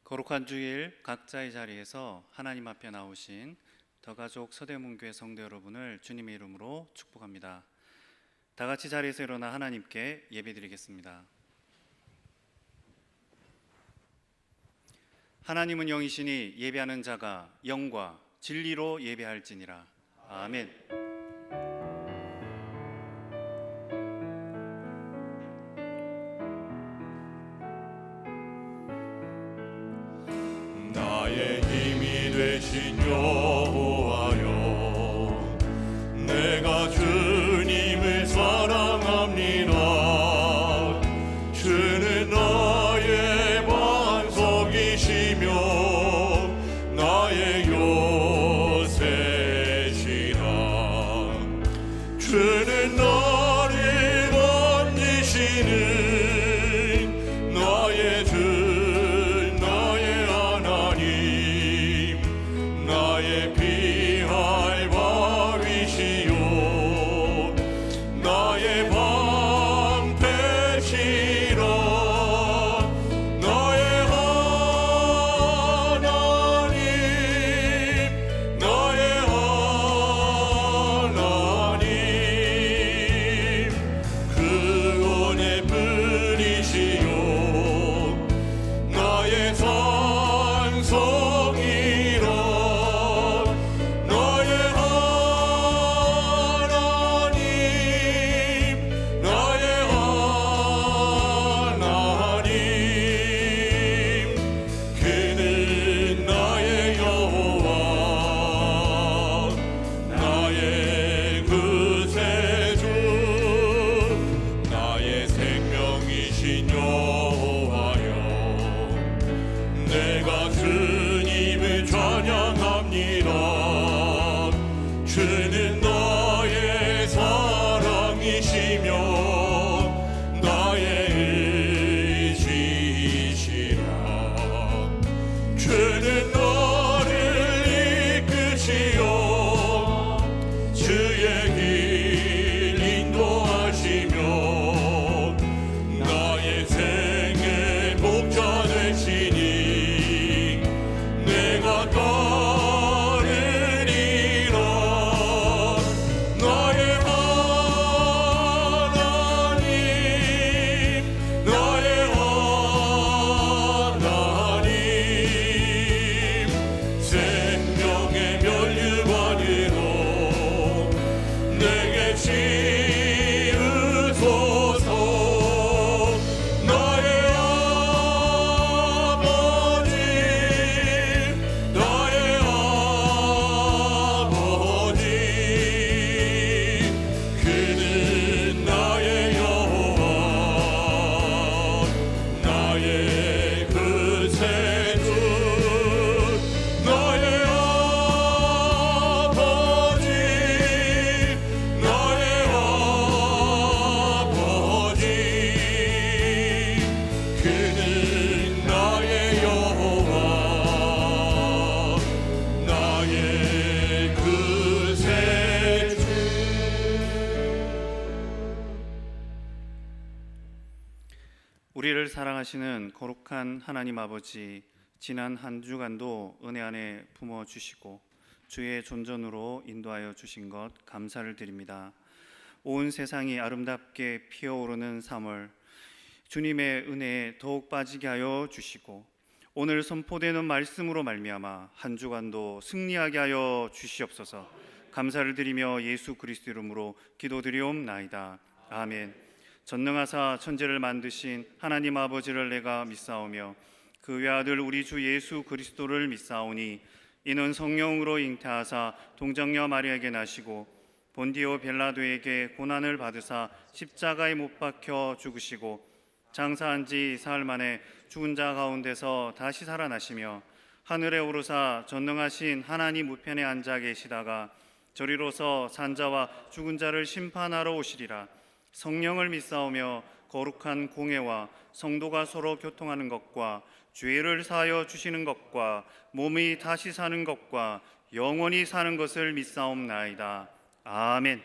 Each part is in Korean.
거룩한 주일 각자의 자리에서 하나님 앞에 나오신 더가족 서대문교회 성도 여러분을 주님의 이름으로 축복합니다. 다 같이 자리에서 일어나 하나님께 예배드리겠습니다. 하나님은 영이시니 예배하는 자가 영과 진리로 예배할지니라. 아멘. 나의 힘이 되신 여호와여, 내가 주님을 사랑합니다. 주는 나의 반석이시며 나의 요새시라. 주는 나를 건지시는 나의 주, 나의 피할 바위시요 나의 방패시라. 나의 하나님, 나의 하나님, 구원의 분이시요 나의 산성이라. 내가 주님을 찬양합니다. 주는 나의 사랑이시며 나의 의지시라. 주는 나를 이끄시어 주의 길 인도하시며 나의 생의 목자 되시니 내가 따르리라. 나의 하나님, 나의 하나님, 생명의 면류관으로 내게 치우소서. 나의 우리를 사랑하시는 거룩한 하나님 아버지, 지난 한 주간도 은혜 안에 품어주시고 주의 존전으로 인도하여 주신 것 감사를 드립니다. 온 세상이 아름답게 피어오르는 3월, 주님의 은혜에 더욱 빠지게 하여 주시고 오늘 선포되는 말씀으로 말미암아 한 주간도 승리하게 하여 주시옵소서. 감사를 드리며 예수 그리스도 이름으로 기도드리옵나이다. 아멘. 전능하사 천지를 만드신 하나님 아버지를 내가 믿사오며 그 외아들 우리 주 예수 그리스도를 믿사오니 이는 성령으로 잉태하사 동정녀 마리아에게 나시고 본디오 빌라도에게 고난을 받으사 십자가에 못 박혀 죽으시고 장사한 지 사흘 만에 죽은 자 가운데서 다시 살아나시며 하늘에 오르사 전능하신 하나님 우편에 앉아 계시다가 저리로서 산자와 죽은 자를 심판하러 오시리라. 성령을 믿사오며 거룩한 공회와 성도가 서로 교통하는 것과 죄를 사하여 주시는 것과 몸이 다시 사는 것과 영원히 사는 것을 믿사옵나이다. 아멘.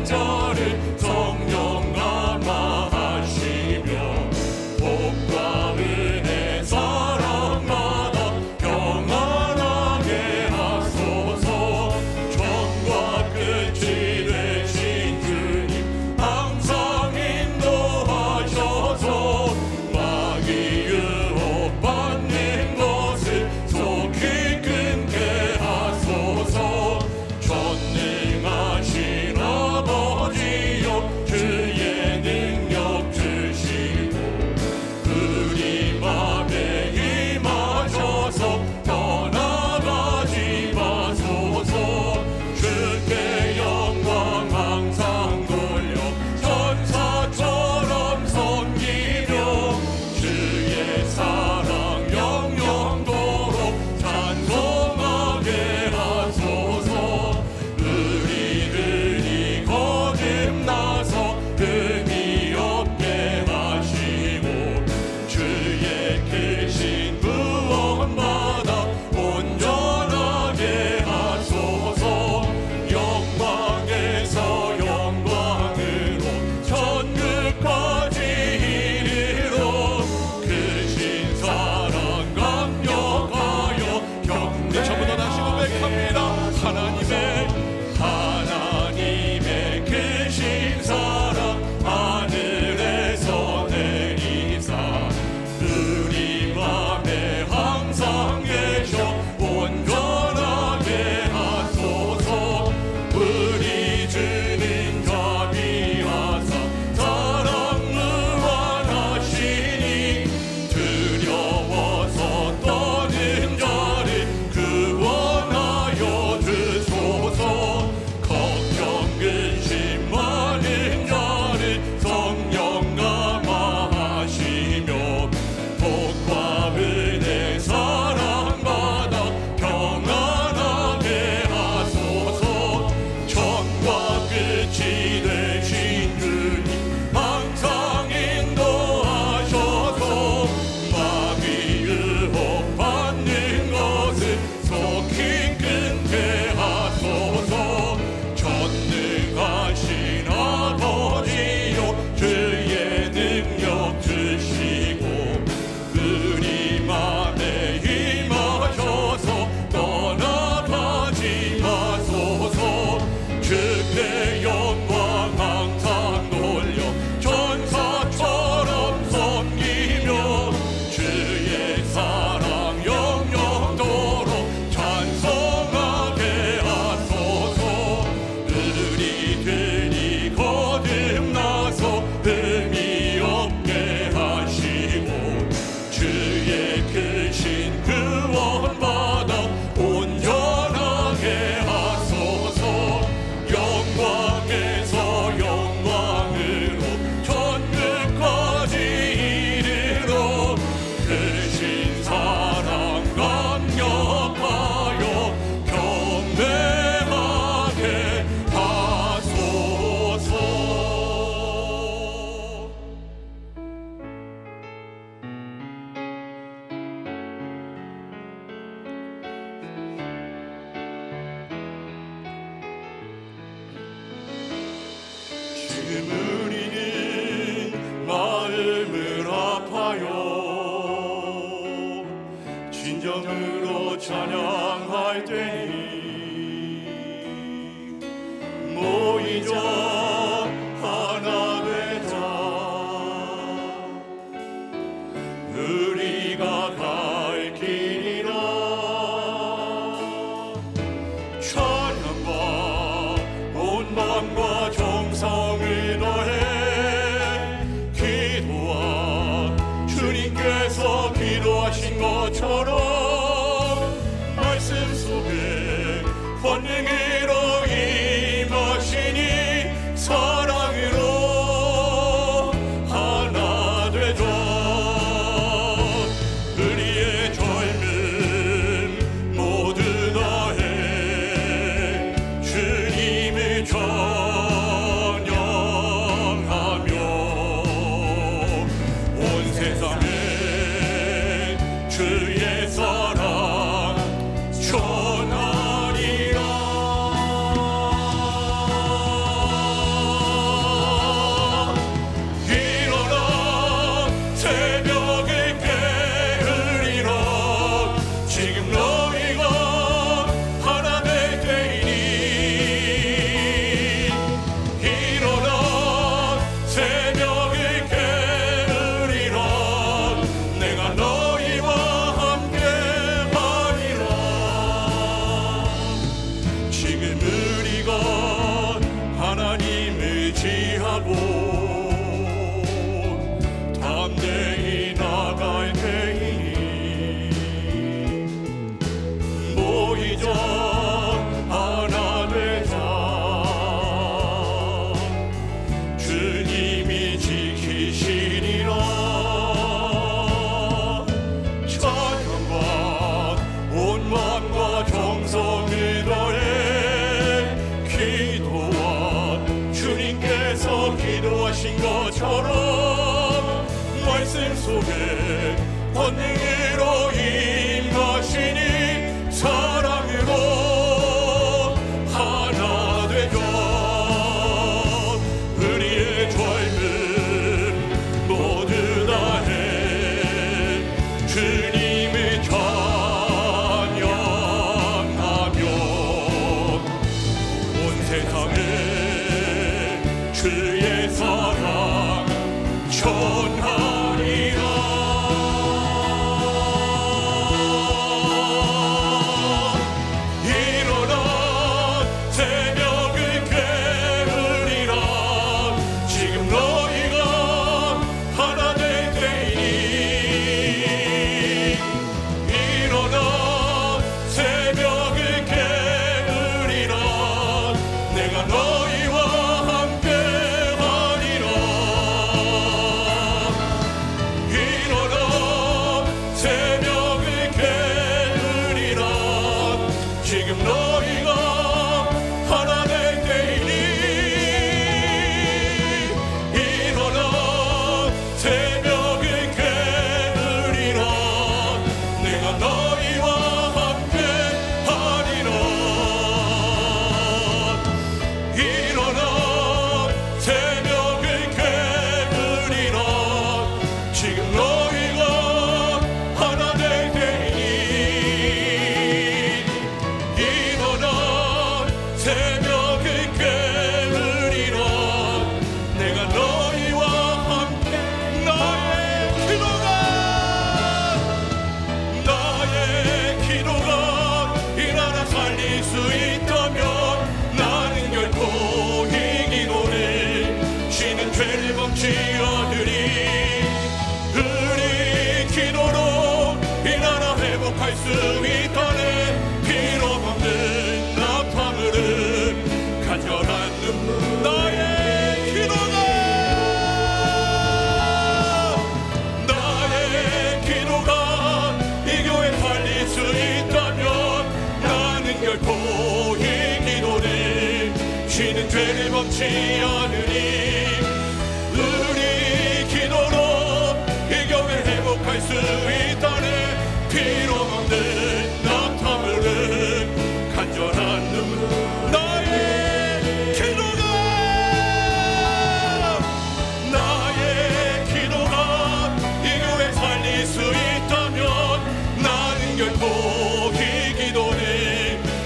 자를 성령 감화하시며 복과 은혜 사랑마다 평안하게 하소서. 처음과 끝이 되신 주님 항상 인도하셔서 마귀 유혹받는 것을 속히 끊게 하소서. 전능하신 아버지여 주의 능력 주시고 우리 맘에 임하셔서 떠나가지 마소서. 주께 영광 항상 돌려 천사처럼 섬기며 주의 사랑 영영토록 찬송하게 하소서. 우리들이 거듭나서 흠이 없게 하시고 주의 크신 구원받아 온전하게 하소서. 영광에서 영광으로 천국까지 이르러 크신 사랑 감격하여 경배 전부 다시 고백합니다. 하나님의 크신 사랑 하늘에서 내리사 우리 맘에 항상 계셔 온전하게 하소서. 우리 주는 자비하사 사랑 무한하시니 두려워서 떠는 자를 구원하여 주소서. 걱정 근심 많은 자를 성령 감화하시며 복과 은혜 사랑받아 평안하게 하소서. 처음과 끝이 되신 주님 항상 인도하셔서 마귀 유혹받는 것을 속히 끊게 하소서. 전능하신 아버지여 주의 능력 주시고 우리 맘에 임하셔서 떠나가지 마소서. 주께 영광 항상 돌려 천사처럼 섬기며 주의 사랑 영영토록 찬송하게 하소서. 우리들이 거듭나서 흠이 없게 하시고 주의 크신 구원받아 온전하게 하소서. 영광에서 영광으로 천국까지 이르러 크신 사랑 감격하여 경배하게 하소서. 지금 우리는 마음을 아파요 진정으로 찬양할 때니 모이자 하나 되자. 우리가 갈 길이라 찬양과 온 마음과 정성을 더해 의지하고 담대히 나갈 테니 모이자 하나 되자 주님이 지키시리라 찬양과 온 마음과 정성을 더해 기도한 주님께서 기도하신 것처럼 말씀 속에 권능으로 임하시니 사랑으로 하나 되자 우리의 젊음 모두 다해 주님을 찬양하며 온 세상에 주의 사랑 전하리라 일어나 새벽을 깨우리라 지금 너희가 하나 될 때이니 일어나 새벽을 깨우리라 내가 너희와 함께 하리라 일어나 새벽을 깨우리라 지금 너희가 하나 될 때이니 일어나 새벽을 깨우리라 내가 너희와 함께 하리라 일어나 새벽을 깨우리라 지금 너희가 하나 될 때이니 일어나 새벽을 깨우리라 내가 너희와 함께 나의 기도가 이 나라 살릴 수 있다면 나는 결코 이 기도를 쉬는 죄를 범치 않으리 우리 기도로 이 나라 회복할 수 있다네 피로 먹는 나팔을 간절한 눈물 나의 기도가 이 교회 살릴 수 있다면 나는 결코 이 기도를 쉬는 죄를 범치 않으리 우리 기도로 이 교회 회복할 수 있다네 피로 먹는 나타물은 간절한 눈물 나의 기도가 이 교회 살릴 수 있다면 나는 결코 이 기도를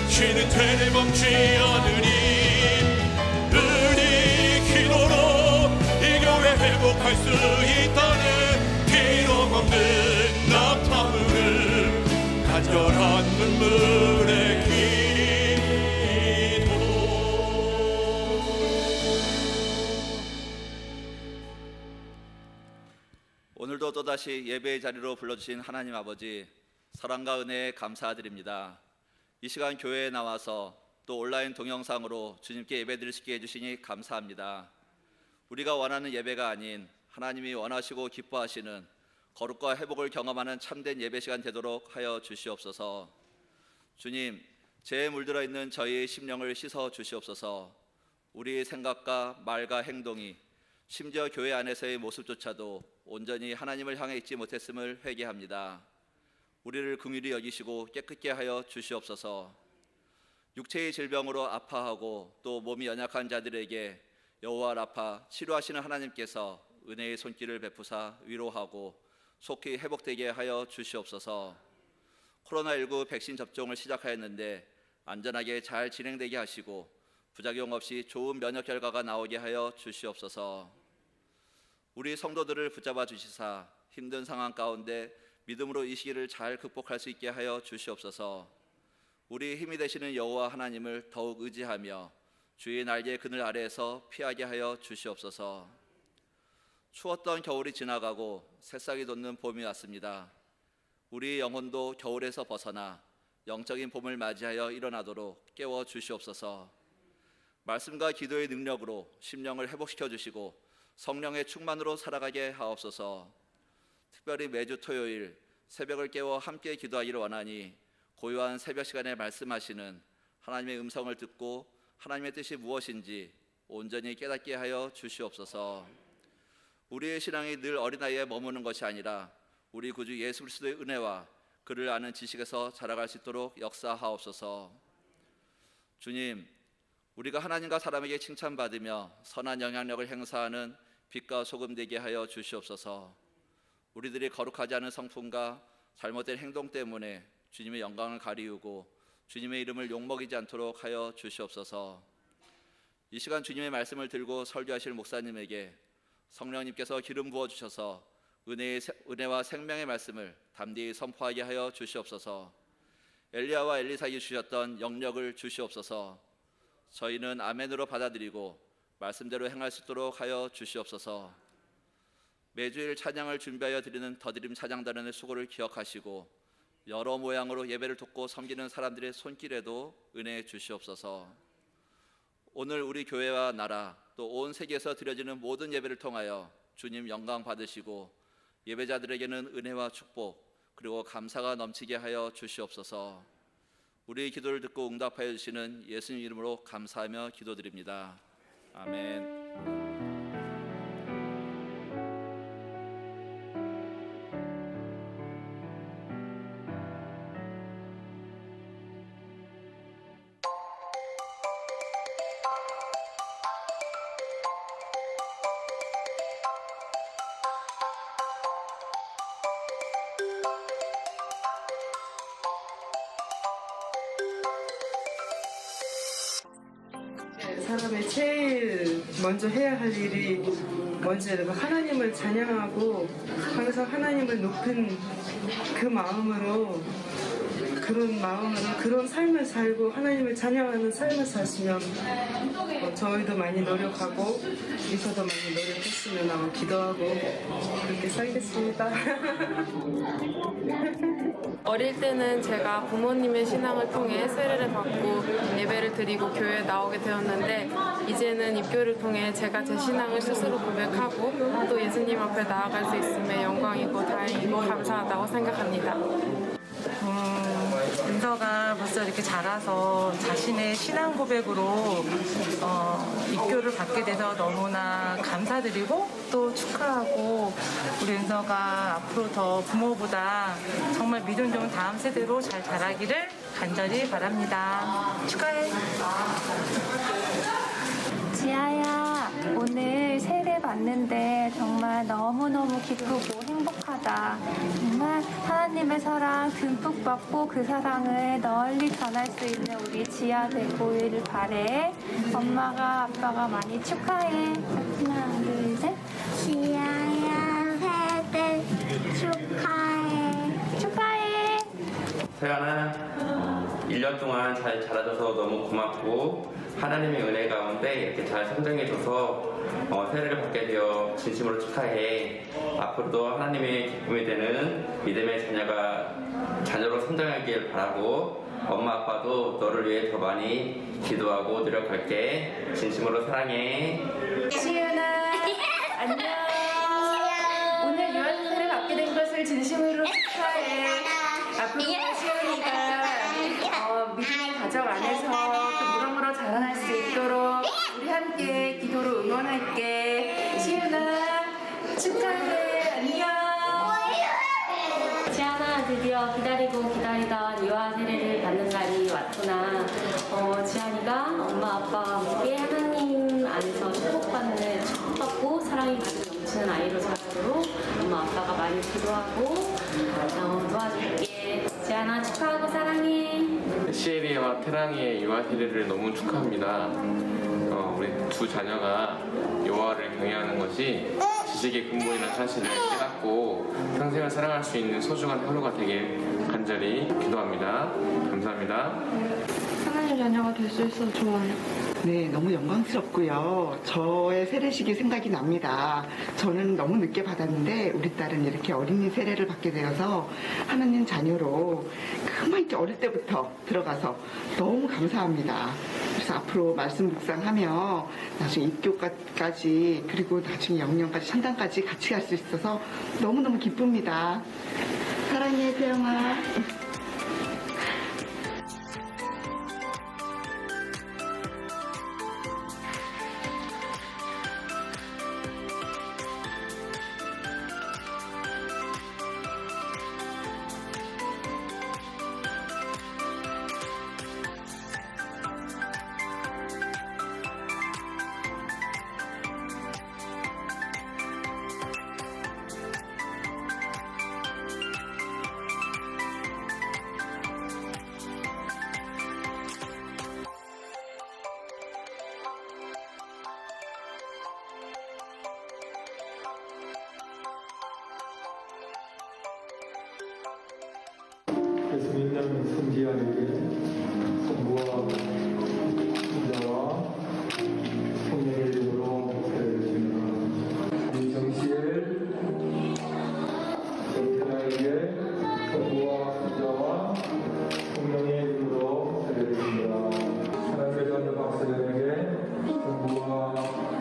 쉬는 죄를 범치 않으리 우리 기도로 이 교회 회복할 수 있다네 피로 먹는 나타물은 간절한 눈물의 기도 오늘도 또다시 예배의 자리로 불러주신 하나님 아버지 사랑과 은혜에 감사드립니다. 이 시간 교회에 나와서 또 온라인 동영상으로 주님께 예배드릴 수 있게 해주시니 감사합니다. 우리가 원하는 예배가 아닌 하나님이 원하시고 기뻐하시는 거룩과 회복을 경험하는 참된 예배 시간 되도록 하여 주시옵소서. 주님, 죄에 물들어 있는 저희의 심령을 씻어 주시옵소서. 우리의 생각과 말과 행동이 심지어 교회 안에서의 모습조차도 온전히 하나님을 향해 있지 못했음을 회개합니다. 우리를 긍휼히 여기시고 깨끗게 하여 주시옵소서. 육체의 질병으로 아파하고 또 몸이 연약한 자들에게 여호와 라파 치료하시는 하나님께서 은혜의 손길을 베푸사 위로하고 속히 회복되게 하여 주시옵소서. 코로나19 백신 접종을 시작하였는데 안전하게 잘 진행되게 하시고 부작용 없이 좋은 면역 결과가 나오게 하여 주시옵소서. 우리 성도들을 붙잡아 주시사 힘든 상황 가운데 믿음으로 이 시기를 잘 극복할 수 있게 하여 주시옵소서. 우리 힘이 되시는 여호와 하나님을 더욱 의지하며 주의 날개 그늘 아래에서 피하게 하여 주시옵소서. 추웠던 겨울이 지나가고 새싹이 돋는 봄이 왔습니다. 우리 영혼도 겨울에서 벗어나 영적인 봄을 맞이하여 일어나도록 깨워 주시옵소서. 말씀과 기도의 능력으로 심령을 회복시켜 주시고 성령의 충만으로 살아가게 하옵소서. 특별히 매주 토요일 새벽을 깨워 함께 기도하기를 원하니 고요한 새벽 시간에 말씀하시는 하나님의 음성을 듣고 하나님의 뜻이 무엇인지 온전히 깨닫게 하여 주시옵소서. 우리의 신앙이 늘 어린아이에 머무는 것이 아니라 우리 구주 예수 그리스도의 은혜와 그를 아는 지식에서 자라갈 수 있도록 역사하옵소서. 주님, 우리가 하나님과 사람에게 칭찬받으며 선한 영향력을 행사하는 빛과 소금 되게 하여 주시옵소서. 우리들이 거룩하지 않은 성품과 잘못된 행동 때문에 주님의 영광을 가리우고 주님의 이름을 욕먹이지 않도록 하여 주시옵소서. 이 시간 주님의 말씀을 들고 설교하실 목사님에게 성령님께서 기름 부어주셔서 은혜와 생명의 말씀을 담대히 선포하게 하여 주시옵소서. 엘리야와 엘리사에게 주셨던 영력을 주시옵소서. 저희는 아멘으로 받아들이고 말씀대로 행할 수 있도록 하여 주시옵소서. 매주일 찬양을 준비하여 드리는 더드림 찬양단원의 수고를 기억하시고 여러 모양으로 예배를 돕고 섬기는 사람들의 손길에도 은혜해 주시옵소서. 오늘 우리 교회와 나라 또 온 세계에서 드려지는 모든 예배를 통하여 주님 영광 받으시고 예배자들에게는 은혜와 축복 그리고 감사가 넘치게 하여 주시옵소서. 우리의 기도를 듣고 응답하여 주시는 예수님 이름으로 감사하며 기도드립니다. 아멘. 사람이 제일 먼저 해야 할 일이 뭔지 하나님을 찬양하고 항상 하나님을 높인 그 마음으로 그런 삶을 살고 하나님을 찬양하는 삶을 사시면 저희도 많이 노력하고 이서도 많이 노력했으면 하고 기도하고 그렇게 살겠습니다. 어릴 때는 제가 부모님의 신앙을 통해 세례를 받고 예배를 드리고 교회에 나오게 되었는데 이제는 입교를 통해 제가 제 신앙을 스스로 고백하고 또 예수님 앞에 나아갈 수 있음에 영광이고 다행이고 감사하다고 생각합니다. 은서가 벌써 이렇게 자라서 자신의 신앙 고백으로 입교를 받게 돼서 너무나 감사드리고 또 축하하고 우리 은서가 앞으로 더 부모보다 정말 믿음 좋은 다음 세대로 잘 자라기를 간절히 바랍니다. 축하해. 지아야, 오늘 세례 받는데 정말 너무너무 기쁘고 행복하다. 정말 하나님의 사랑 듬뿍 받고 그 사랑을 널리 전할 수 있는 우리 지아 되고를 바래. 엄마가 아빠가 많이 축하해. 하나, 둘, 셋. 지아야, 세대 축하해. 축하해. 세연아, 1년 동안 잘 자라줘서 너무 고맙고 하나님의 은혜 가운데 이렇게 잘 성장해줘서 세례를 받게 되어 진심으로 축하해. 앞으로도 하나님의 기쁨이 되는 믿음의 자녀로 성장하길 바라고 엄마 아빠도 너를 위해 더 많이 기도하고 노력할게. 진심으로 사랑해. 시은아, 안녕. 오늘 유아세례를 받게 된 것을 진심으로 축하해. 앞으로 시은이가 믿음의 가정 안에서 또 무럭무럭 자라날 수 있도록 우리 함께 기도로 응원할게. 시은아, 축하해. 안녕. 지안아, 드디어 기다리고 기다리던 유아 세례를 받는 날이 왔구나. 지안이가 엄마 아빠와 함께 하나님 안에서 축복받고 사랑이 가득 넘치는 아이로 자라도록 엄마 아빠가 많이 기도하고 도와줄게. 지안아, 축하하고 사랑해. 시에리와 테랑이의 유아 세례를 너무 축하합니다. 우리 두 자녀가 여호와를 경외하는 것이 지식의 근본이라는 사실을 깨닫고 평생을 사랑할 수 있는 소중한 하루가 되길 간절히 기도합니다. 감사합니다. 하나님 자녀가 될 수 있어서 좋아요. 네, 너무 영광스럽고요. 저의 세례식이 생각이 납니다. 저는 너무 늦게 받았는데 우리 딸은 이렇게 어린이 세례를 받게 되어서 하나님 자녀로 그만 이렇게 어릴 때부터 들어가서 너무 감사합니다. 그래서 앞으로 말씀 묵상하며 나중에 입교까지 그리고 나중에 영영까지 천당까지 같이 갈 수 있어서 너무너무 기쁩니다. 사랑해, 세영아. 예수 믿는 성지아에게 성부와 성자와 성령의 이름으로 세례드립니다. 이정시엘 정태나에게 성부와 성자와 성령의 이름으로 세례드립니다. 하나님의 자녀 박세련에게 성부와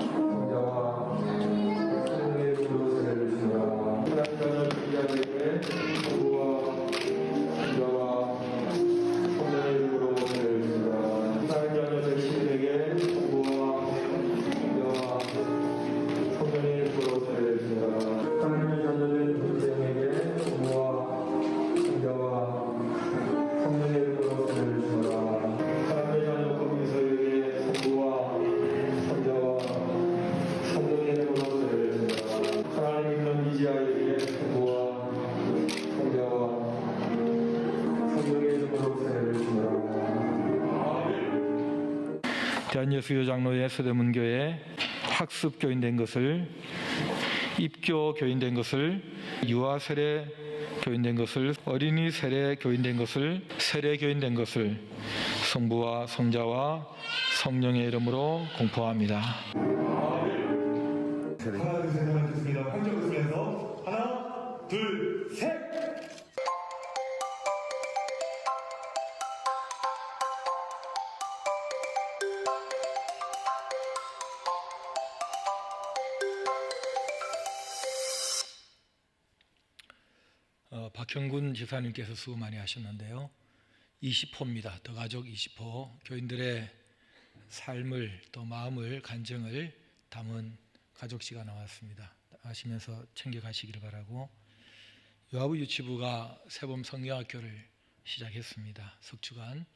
성자와 성령의 이름으로 세례드립니다. 하나님의 자녀 주기자에게 성부와 성자와 성령의 이름으로 세례드립니다. 하나님의 자녀 백신에게 성부와 성자와 성령의 이름으로 세례드립니다. 하나님의 자녀된 동생에게 성부와 성자와 성령의 이름으로 세례드립니다. 하나님의 자녀 검기서에게 성부와 성자와 성령의 이름으로 세례드립니다. 하나님 있는 이지아에게 성부와 성자와 성령의 이름으로 세례드립니다. 대한예수교 장로회 서대문교회 학습 교인된 것을, 입교 교인된 것을, 유아 세례 교인된 것을, 어린이 세례 교인된 것을, 세례 교인된 것을 성부와 성자와 성령의 이름으로 공포합니다. 하나 둘셋 하면 좋습니다. 한쪽 웃으면서 하나 둘 셋. 박형군 지사님께서 수고 많이 하셨는데요. 20호입니다. 더 가족 20호. 교인들의 삶을 또 마음을 간증을 담은 가족시가 나왔습니다. 하시면서 챙겨가시기를 바라고, 요하부 유치부가 세범 성경학교를 시작했습니다. 석주간.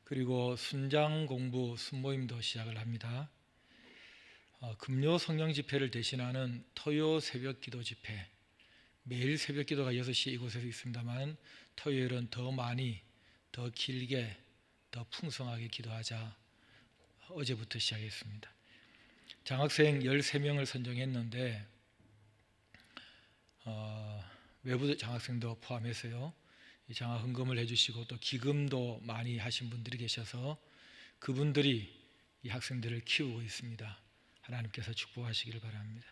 그리고 순장 공부 순모임도 시작을 합니다. 금요 성령 집회를 대신하는 토요 새벽 기도 집회, 매일 새벽 기도가 6시 이곳에서 있습니다만 토요일은 더 많이, 더 길게, 더 풍성하게 기도하자 어제부터 시작했습니다. 장학생 13명을 선정했는데 외부 장학생도 포함해서요. 이 장학 헌금을 해주시고 또 기금도 많이 하신 분들이 계셔서 그분들이 이 학생들을 키우고 있습니다. 하나님께서 축복하시기를 바랍니다.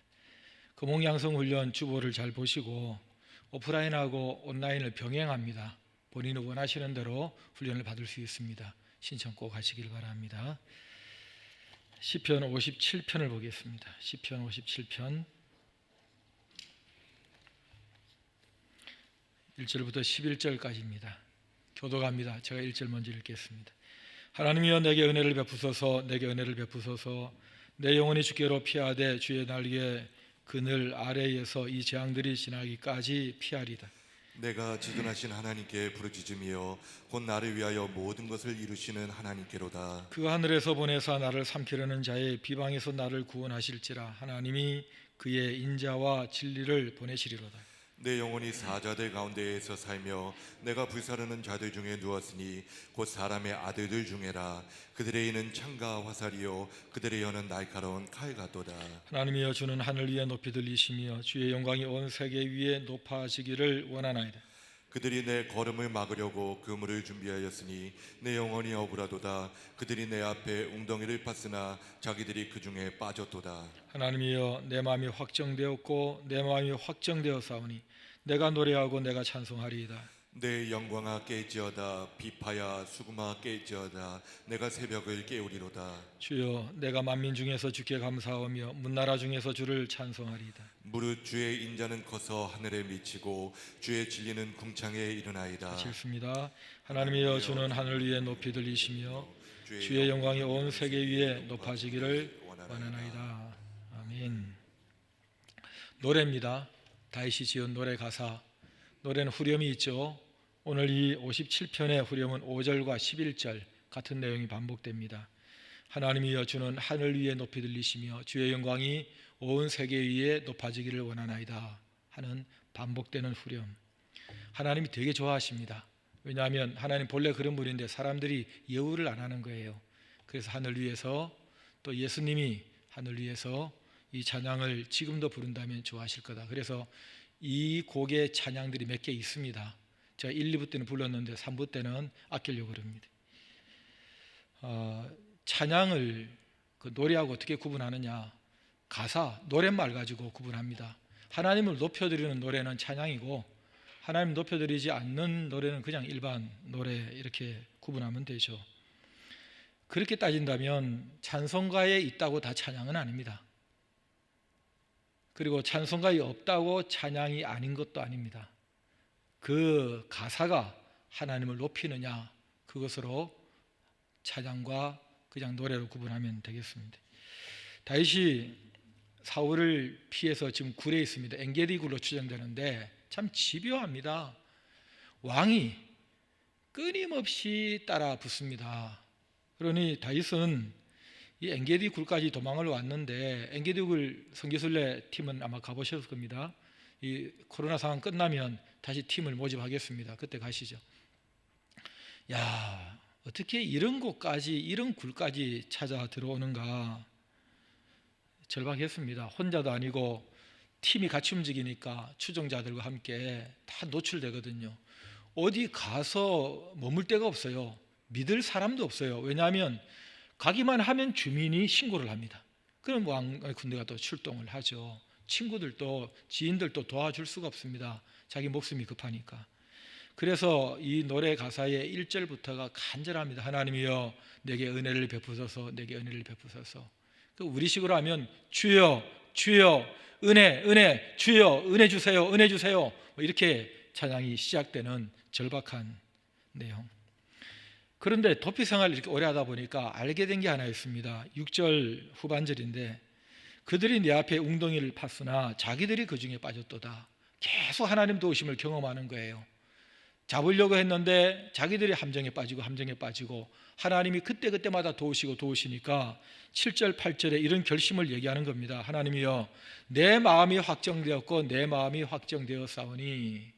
금홍양성훈련 주보를 잘 보시고 오프라인하고 온라인을 병행합니다. 본인이 원하시는 대로 훈련을 받을 수 있습니다. 신청 꼭 하시길 바랍니다. 시편 57편을 보겠습니다. 시편 57편 1절부터 11절까지입니다. 교독합니다. 제가 1절 먼저 읽겠습니다. 하나님이여 내게 은혜를 베푸소서, 내게 은혜를 베푸소서. 내 영혼이 주께로 피하되 주의 날개 그늘 아래에서 이 재앙들이 지나기까지 피하리다. 내가 지존하신 하나님께 부르짖으며 곧 나를 위하여 모든 것을 이루시는 하나님께로다. 그 하늘에서 보내사 나를 삼키려는 자의 비방에서 나를 구원하실지라. 하나님이 그의 인자와 진리를 보내시리로다. 내 영혼이 사자들 가운데에서 살며 내가 불사르는 자들 중에 누웠으니 곧 사람의 아들들 중에라. 그들의 이는 창과 화살이요 그들의 혀는 날카로운 칼 같도다. 하나님이여 주는 하늘 위에 높이 들리시며 주의 영광이 온 세계 위에 높아지기를 원하나이다. 그들이 내 걸음을 막으려고 그물을 준비하였으니 내 영혼이 억울하도다. 그들이 내 앞에 웅덩이를 팠으나 자기들이 그 중에 빠졌도다. 하나님이여, 내 마음이 확정되었고 내 마음이 확정되었사오니 내가 노래하고 내가 찬송하리이다. 내 영광아 깨지어다. 비파야 수금아 깨지어다. 내가 새벽을 깨우리로다. 주여, 내가 만민 중에서 주께 감사하며 문나라 중에서 주를 찬송하리이다. 무릇 주의 인자는 커서 하늘에 미치고 주의 진리는 궁창에 이르나이다. 읽습니다. 하나님이여, 주는 하늘 위에 높이 들리시며 주의 영광이 온 세계 위에 높아지기를 원하나이다. 아멘. 노래입니다. 다윗이 지은 노래 가사. 노래는 후렴이 있죠. 오늘 이 57편의 후렴은 5절과 11절 같은 내용이 반복됩니다. 하나님이여, 주는 하늘 위에 높이 들리시며 주의 영광이 온 세계 위에 높아지기를 원하나이다 하는 반복되는 후렴. 하나님이 되게 좋아하십니다. 왜냐하면 하나님 본래 그런 분인데 사람들이 예우를 안 하는 거예요. 그래서 하늘 위에서, 또 예수님이 하늘 위에서 이 찬양을 지금도 부른다면 좋아하실 거다. 그래서 이 곡의 찬양들이 몇 개 있습니다. 제가 1, 2부 때는 불렀는데 3부 때는 아끼려고 합니다. 찬양을 그 노래하고 어떻게 구분하느냐? 가사, 노랫말 가지고 구분합니다. 하나님을 높여드리는 노래는 찬양이고 하나님 높여드리지 않는 노래는 그냥 일반 노래, 이렇게 구분하면 되죠. 그렇게 따진다면 찬송가에 있다고 다 찬양은 아닙니다. 그리고 찬송가에 없다고 찬양이 아닌 것도 아닙니다. 그 가사가 하나님을 높이느냐, 그것으로 찬양과 그냥 노래로 구분하면 되겠습니다. 다윗이 사울을 피해서 지금 굴에 있습니다. 엔게디 굴로 추정되는데 참 집요합니다. 왕이 끊임없이 따라 붙습니다. 그러니 다윗은 이 엔게디 굴까지 도망을 왔는데, 엔게디 굴 성기순례 팀은 아마 가보셨을 겁니다. 이 코로나 상황 끝나면 다시 팀을 모집하겠습니다. 그때 가시죠. 야, 어떻게 이런 곳까지, 이런 굴까지 찾아 들어오는가. 절박했습니다. 혼자도 아니고 팀이 같이 움직이니까 추종자들과 함께 다 노출되거든요. 어디 가서 머물 데가 없어요. 믿을 사람도 없어요. 왜냐하면 가기만 하면 주민이 신고를 합니다. 그럼 왕의 군대가 또 출동을 하죠. 친구들도 지인들도 도와줄 수가 없습니다. 자기 목숨이 급하니까. 그래서 이 노래 가사의 1절부터가 간절합니다. 하나님이여, 내게 은혜를 베푸소서, 내게 은혜를 베푸소서. 우리식으로 하면 주여, 주여, 은혜, 은혜, 주여, 은혜 주세요, 은혜 주세요, 이렇게 찬양이 시작되는 절박한 내용. 그런데 도피 생활을 이렇게 오래 하다 보니까 알게 된 게 하나 있습니다. 6절 후반절인데, 그들이 내 앞에 웅덩이를 팠으나 자기들이 그 중에 빠졌도다. 계속 하나님 도우심을 경험하는 거예요. 잡으려고 했는데 자기들이 함정에 빠지고 하나님이 그때마다 도우시니까 7절 8절에 이런 결심을 얘기하는 겁니다. 하나님이여, 내 마음이 확정되었고 내 마음이 확정되었사오니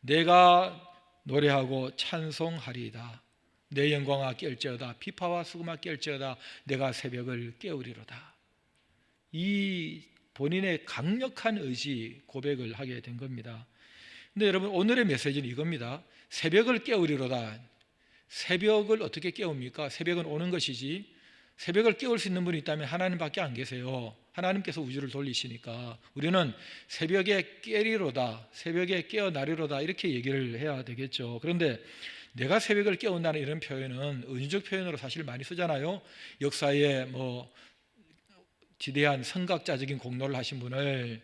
내가 노래하고 찬송하리이다. 내 영광아 깰지어다. 비파와 수금아 깰지어다. 내가 새벽을 깨우리로다. 이 본인의 강력한 의지 고백을 하게 된 겁니다. 근데 여러분, 오늘의 메시지는 이겁니다. 새벽을 깨우리로다. 새벽을 어떻게 깨웁니까? 새벽은 오는 것이지, 새벽을 깨울 수 있는 분이 있다면 하나님밖에 안 계세요. 하나님께서 우주를 돌리시니까 우리는 새벽에 깨리로다, 새벽에 깨어나리로다, 이렇게 얘기를 해야 되겠죠. 그런데 내가 새벽을 깨운다는 이런 표현은 은유적 표현으로 사실 많이 쓰잖아요. 역사에 지대한 선각자적인 공로를 하신 분을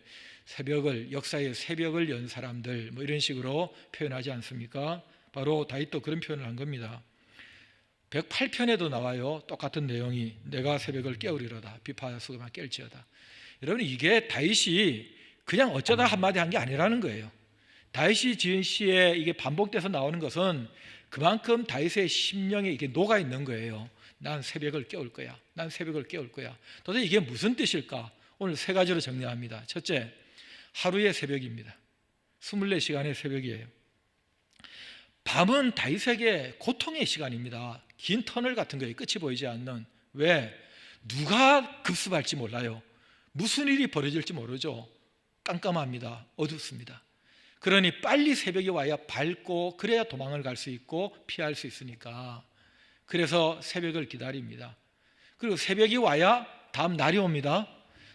역사의 새벽을 연 사람들, 이런 식으로 표현하지 않습니까? 바로 다윗도 그런 표현을 한 겁니다. 108편에도 나와요. 똑같은 내용이, 내가 새벽을 깨우리로다. 비파 수금아 깰지어다. 여러분, 이게 다윗이 그냥 어쩌다 한마디 한 게 아니라는 거예요. 다윗이 지은 시에 이게 반복돼서 나오는 것은 그만큼 다윗의 심령에 이게 녹아 있는 거예요. 난 새벽을 깨울 거야. 난 새벽을 깨울 거야. 도대체 이게 무슨 뜻일까? 오늘 세 가지로 정리합니다. 첫째, 하루의 새벽입니다. 24시간의 새벽이에요. 밤은 다윗에게 고통의 시간입니다. 긴 터널 같은 거예요. 끝이 보이지 않는. 왜? 누가 급습할지 몰라요. 무슨 일이 벌어질지 모르죠. 깜깜합니다. 어둡습니다. 그러니 빨리 새벽에 와야 밝고 그래야 도망을 갈 수 있고 피할 수 있으니까 그래서 새벽을 기다립니다. 그리고 새벽이 와야 다음 날이 옵니다.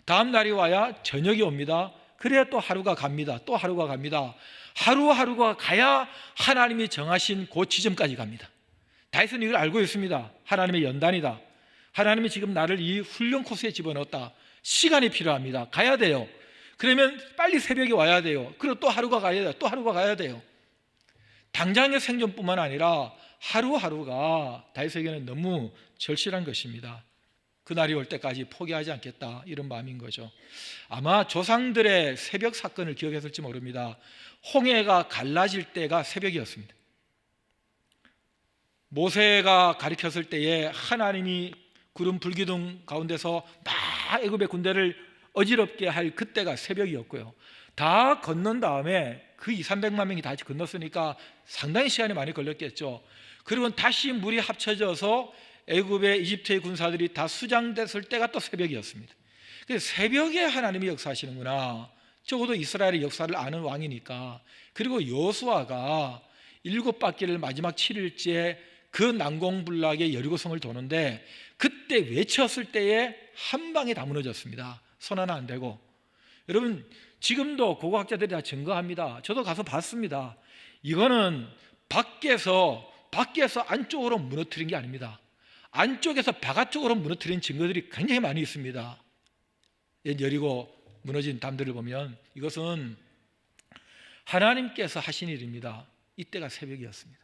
다음 날이 와야 저녁이 옵니다. 그래야 또 하루가 갑니다. 또 하루가 갑니다. 하루하루가 가야 하나님이 정하신 그 지점까지 갑니다. 다윗은 이걸 알고 있습니다. 하나님의 연단이다. 하나님이 지금 나를 이 훈련 코스에 집어넣었다. 시간이 필요합니다. 가야 돼요. 그러면 빨리 새벽에 와야 돼요. 그리고 또 하루가 가야 돼요. 또 하루가 가야 돼요. 당장의 생존뿐만 아니라 하루하루가 다윗에게는 너무 절실한 것입니다. 그날이 올 때까지 포기하지 않겠다, 이런 마음인 거죠. 아마 조상들의 새벽 사건을 기억했을지 모릅니다. 홍해가 갈라질 때가 새벽이었습니다. 모세가 가리켰을 때에 하나님이 구름 불기둥 가운데서 막 애굽의 군대를 어지럽게 할 그때가 새벽이었고요. 다 건넌 다음에 그 200~300만 명이 다시 건넜으니까 상당히 시간이 많이 걸렸겠죠. 그리고 다시 물이 합쳐져서 애굽의 이집트의 군사들이 다 수장됐을 때가 또 새벽이었습니다. 그래서 새벽에 하나님이 역사하시는구나. 적어도 이스라엘의 역사를 아는 왕이니까. 그리고 여호수아가 7바퀴를 마지막 7일째 그 난공불락의 여리고성을 도는데 그때 외쳤을 때에 한 방에 다 무너졌습니다. 손 하나 안 대고. 여러분, 지금도 고고학자들이 다 증거합니다. 저도 가서 봤습니다. 이거는 밖에서 안쪽으로 무너뜨린 게 아닙니다. 안쪽에서 바깥쪽으로 무너뜨린 증거들이 굉장히 많이 있습니다. 여리고 무너진 담들을 보면 이것은 하나님께서 하신 일입니다. 이때가 새벽이었습니다.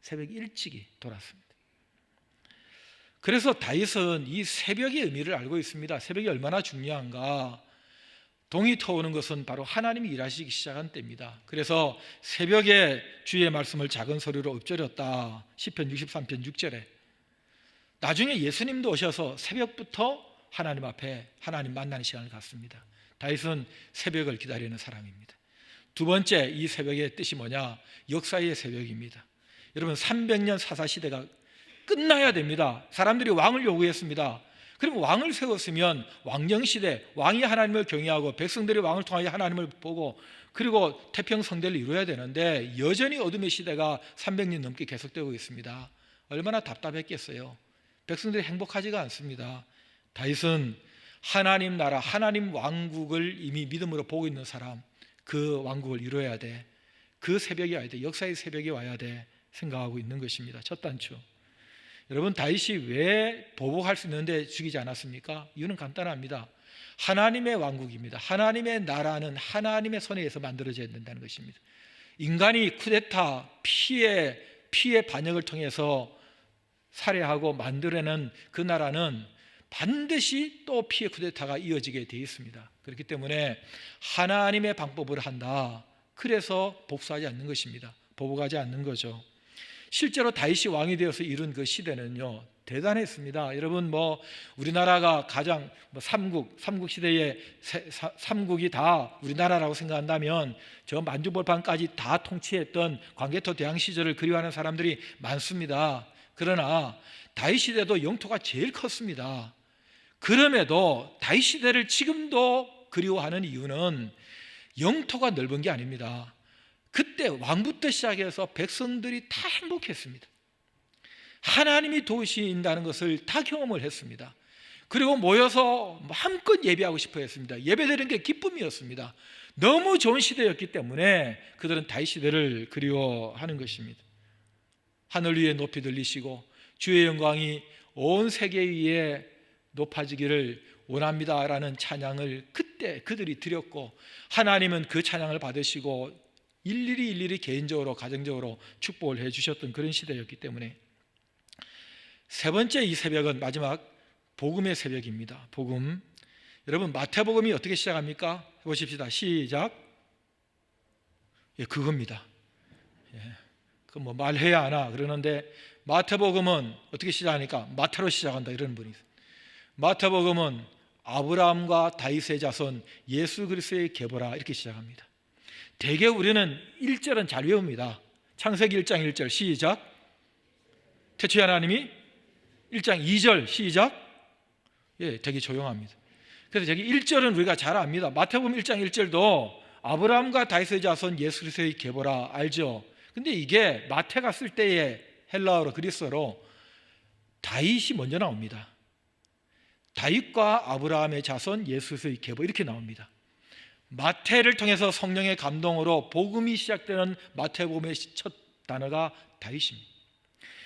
새벽 일찍이 돌았습니다. 그래서 다윗은 이 새벽의 의미를 알고 있습니다. 새벽이 얼마나 중요한가. 동이 터오는 것은 바로 하나님이 일하시기 시작한 때입니다. 그래서 새벽에 주의 말씀을 작은 소리로 읊조렸다. 시편 63편 6절에. 나중에 예수님도 오셔서 새벽부터 하나님 앞에 하나님 만나는 시간을 갖습니다. 다윗은 새벽을 기다리는 사람입니다. 두 번째, 이 새벽의 뜻이 뭐냐? 역사의 새벽입니다. 여러분, 300년 사사시대가 끝나야 됩니다. 사람들이 왕을 요구했습니다. 그럼 왕을 세웠으면 왕정시대, 왕이 하나님을 경외하고 백성들이 왕을 통하여 하나님을 보고 그리고 태평성대를 이루어야 되는데 여전히 어둠의 시대가 300년 넘게 계속되고 있습니다. 얼마나 답답했겠어요. 백성들이 행복하지가 않습니다. 다윗은 하나님 나라, 하나님 왕국을 이미 믿음으로 보고 있는 사람, 그 왕국을 이루어야 돼. 그 새벽이 와야 돼. 역사의 새벽이 와야 돼. 생각하고 있는 것입니다. 첫 단추. 여러분, 다윗이 왜 보복할 수 있는데 죽이지 않았습니까? 이유는 간단합니다. 하나님의 왕국입니다. 하나님의 나라는 하나님의 손에 의해서 만들어져야 된다는 것입니다. 인간이 쿠데타, 피해 반역을 통해서 살해하고 만들어낸 그 나라는 반드시 또 피해 쿠데타가 이어지게 되어 있습니다. 그렇기 때문에 하나님의 방법을 한다. 그래서 복수하지 않는 것입니다. 보복하지 않는 거죠. 실제로 다윗이 왕이 되어서 이룬 그 시대는요, 대단했습니다. 여러분, 우리나라가 가장 삼국 시대의 삼국이 다 우리나라라고 생각한다면 저 만주벌판까지 다 통치했던 광개토 대항 시절을 그리워하는 사람들이 많습니다. 그러나 다윗 시대도 영토가 제일 컸습니다. 그럼에도 다윗 시대를 지금도 그리워하는 이유는 영토가 넓은 게 아닙니다. 그때 왕부터 시작해서 백성들이 다 행복했습니다. 하나님이 도우신다는 것을 다 경험을 했습니다. 그리고 모여서 마음껏 예배하고 싶어 했습니다. 예배드리는 게 기쁨이었습니다. 너무 좋은 시대였기 때문에 그들은 다윗 시대를 그리워하는 것입니다. 하늘 위에 높이 들리시고 주의 영광이 온 세계 위에 높아지기를 원합니다라는 찬양을 그때 그들이 드렸고 하나님은 그 찬양을 받으시고 일일이 개인적으로 가정적으로 축복을 해주셨던 그런 시대였기 때문에 세 번째 이 새벽은 마지막 복음의 새벽입니다. 복음. 여러분, 마태복음이 어떻게 시작합니까? 해보십시다. 시작. 예, 그겁니다. 예, 그 말해야 하나 그러는데 마태복음은 어떻게 시작하니까 마태로 시작한다 이런 분이 있어요. 마태복음은 아브라함과 다윗의 자손 예수 그리스도의 계보라 이렇게 시작합니다. 대개 우리는 1절은 잘 외웁니다. 창세기 1장 1절 시작. 태초에 하나님이 1장 2절 시작. 예, 되게 조용합니다. 그래서 저기 1절은 우리가 잘 압니다. 마태복음 1장 1절도 아브라함과 다윗의 자손 예수 그리스도의 계보라 알죠? 근데 이게 마태가 쓸 때의 헬라어로 그리스어로 다윗이 먼저 나옵니다. 다윗과 아브라함의 자손 예수 그리스도의 계보 이렇게 나옵니다. 마태를 통해서 성령의 감동으로 복음이 시작되는 마태복음의 첫 단어가 다윗입니다.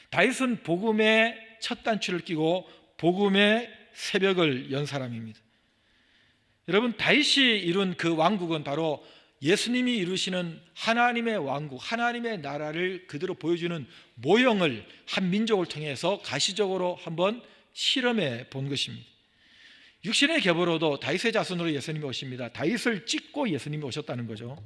다윗은 복음의 첫 단추를 끼고 복음의 새벽을 연 사람입니다. 여러분, 다윗이 이룬 그 왕국은 바로 예수님이 이루시는 하나님의 왕국, 하나님의 나라를 그대로 보여주는 모형을 한 민족을 통해서 가시적으로 한번 실험해 본 것입니다. 육신의 계보로도 다윗의 자손으로 예수님이 오십니다. 다윗을 찍고 예수님이 오셨다는 거죠.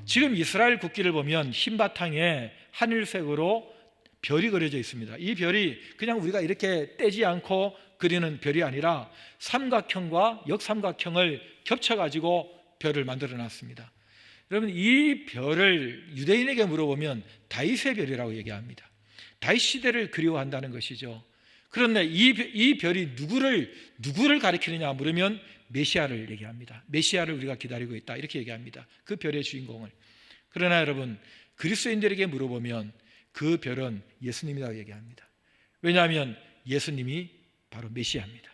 지금 이스라엘 국기를 보면 흰 바탕에 하늘색으로 별이 그려져 있습니다. 이 별이 그냥 우리가 이렇게 떼지 않고 그리는 별이 아니라 삼각형과 역삼각형을 겹쳐가지고 별을 만들어 놨습니다. 여러분, 이 별을 유대인에게 물어보면 다윗의 별이라고 얘기합니다. 다윗 시대를 그리워한다는 것이죠. 그런데 이 별이 누구를 가리키느냐 물으면 메시아를 얘기합니다. 메시아를 우리가 기다리고 있다 이렇게 얘기합니다. 그 별의 주인공을. 그러나 여러분, 그리스도인들에게 물어보면 그 별은 예수님이라고 얘기합니다. 왜냐하면 예수님이 바로 메시아입니다.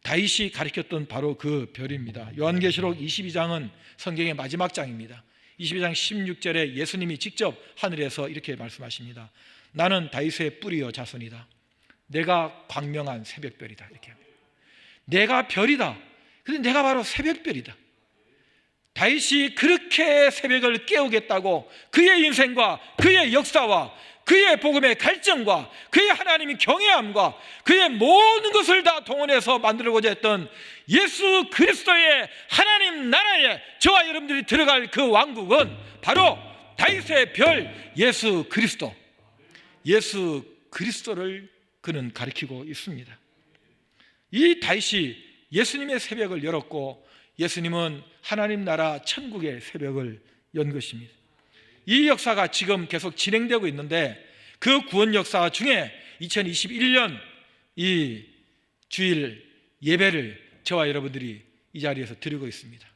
다윗이 가리켰던 바로 그 별입니다. 요한계시록 22장은 성경의 마지막 장입니다. 22장 16절에 예수님이 직접 하늘에서 이렇게 말씀하십니다. 나는 다윗의 뿌리요 자손이다. 내가 광명한 새벽별이다 이렇게 합니다. 내가 별이다. 그런데 내가 바로 새벽별이다. 다윗이 그렇게 새벽을 깨우겠다고 그의 인생과 그의 역사와 그의 복음의 갈증과 그의 하나님의 경외함과 그의 모든 것을 다 동원해서 만들고자 했던 예수 그리스도의 하나님 나라에 저와 여러분들이 들어갈 그 왕국은 바로 다윗의 별 예수 그리스도, 예수 그리스도를 그는 가리키고 있습니다. 이 다윗이 예수님의 새벽을 열었고 예수님은 하나님 나라 천국의 새벽을 연 것입니다. 이 역사가 지금 계속 진행되고 있는데 그 구원 역사 중에 2021년 이 주일 예배를 저와 여러분들이 이 자리에서 드리고 있습니다.